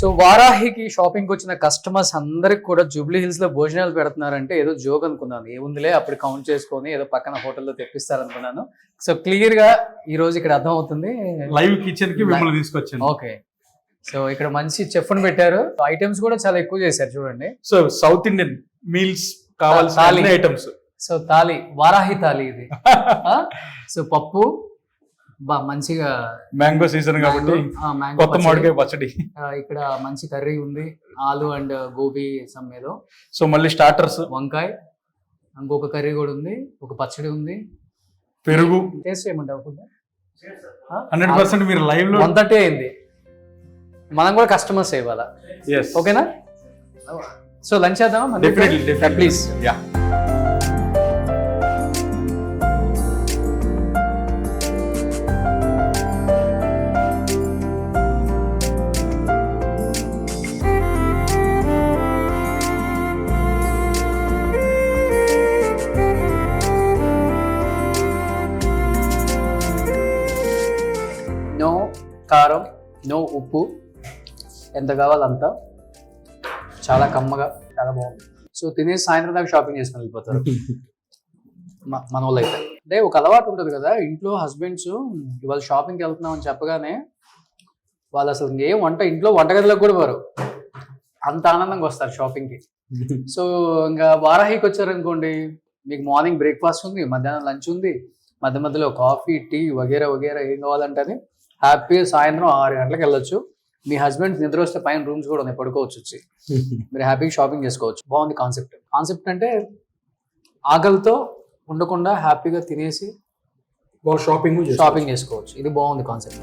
So వారాహికి shopping వచ్చిన customers అందరికి కూడా జూబ్లీ హిల్స్ లో భోజనాలు పెడుతున్నారంటే ఏదో జోక్ అనుకున్నాను. ఏముందిలే అప్పుడు కౌంట్ చేసుకొని ఏదో పక్కన హోటల్లో తెప్పిస్తారు అనుకున్నాను. సో క్లియర్ గా ఈ రోజు ఇక్కడ అర్థం అవుతుంది. లైవ్ కిచెన్ కి మిమ్మల్ని తీసుకొచ్చాను. ఓకే, సో ఇక్కడ మంచి చెఫ్ ని పెట్టారు. ఐటమ్స్ కూడా చాలా ఎక్కువ చేశారు చూడండి. సో సౌత్ ఇండియన్ మీల్స్ కావాల్సిన అన్ని ఐటమ్స్. సో తాలి, వారాహి తాలి ఇది. సో పప్పు మంచిగా, మ్యాంగో సీజన్ కాబట్టి మ్యాంగో కొత్త మామిడికాయ పచ్చడి. ఇక్కడ మంచి కర్రీ ఉంది, ఆలు అండ్ గోబీ సమ్ ఏదో. సో మళ్ళీ స్టార్టర్స్, వంకాయ, ఇంకొక కర్రీ కూడా ఉంది, ఒక పచ్చడి ఉంది, పెరుగు. టేస్ట్ చేయమంటావు? 100% మీరు లైవ్ లో 130 అయింది. మనం కూడా కస్టమర్స్ ఇవ్వాలా? ఓకేనా? సో లంచ్ చేద్దాం ప్లీజ్. యా, నో కారం, నో ఉప్పు, ఎంత కావాలంత, చాలా కమ్మగా, చాలా బాగుంది. సో తినేసి సాయంత్రం దాకా షాపింగ్ చేసుకుని వెళ్ళిపోతారు మన వాళ్ళు అయితే. అంటే ఒక అలవాటు ఉంటుంది కదా ఇంట్లో, హస్బెండ్స్ ఇవాళ షాపింగ్కి వెళ్తున్నాం అని చెప్పగానే వాళ్ళు అసలు ఏం ఇంట్లో వంటగదిలోకి కూడా వారు అంత ఆనందంగా వస్తారు షాపింగ్కి. సో ఇంకా వారాహికి వచ్చారనుకోండి, మీకు మార్నింగ్ బ్రేక్ఫాస్ట్ ఉంది, మధ్యాహ్నం లంచ్ ఉంది, మధ్య మధ్యలో కాఫీ, టీ వగేరా వగేరా ఏం కావాలంటే అది. హ్యాపీగా సాయంత్రం 6 గంటలకు వెళ్ళొచ్చు. మీ హస్బెండ్ నిద్ర వస్తే పైన రూమ్స్ కూడా ఉన్నాయి, పడుకోవచ్చు వచ్చి. మీరు హ్యాపీగా షాపింగ్ చేసుకోవచ్చు. బాగుంది కాన్సెప్ట్. కాన్సెప్ట్ అంటే ఆకలితో ఉండకుండా హ్యాపీగా తినేసి షాపింగ్ చేసుకోవచ్చు. ఇది బాగుంది కాన్సెప్ట్.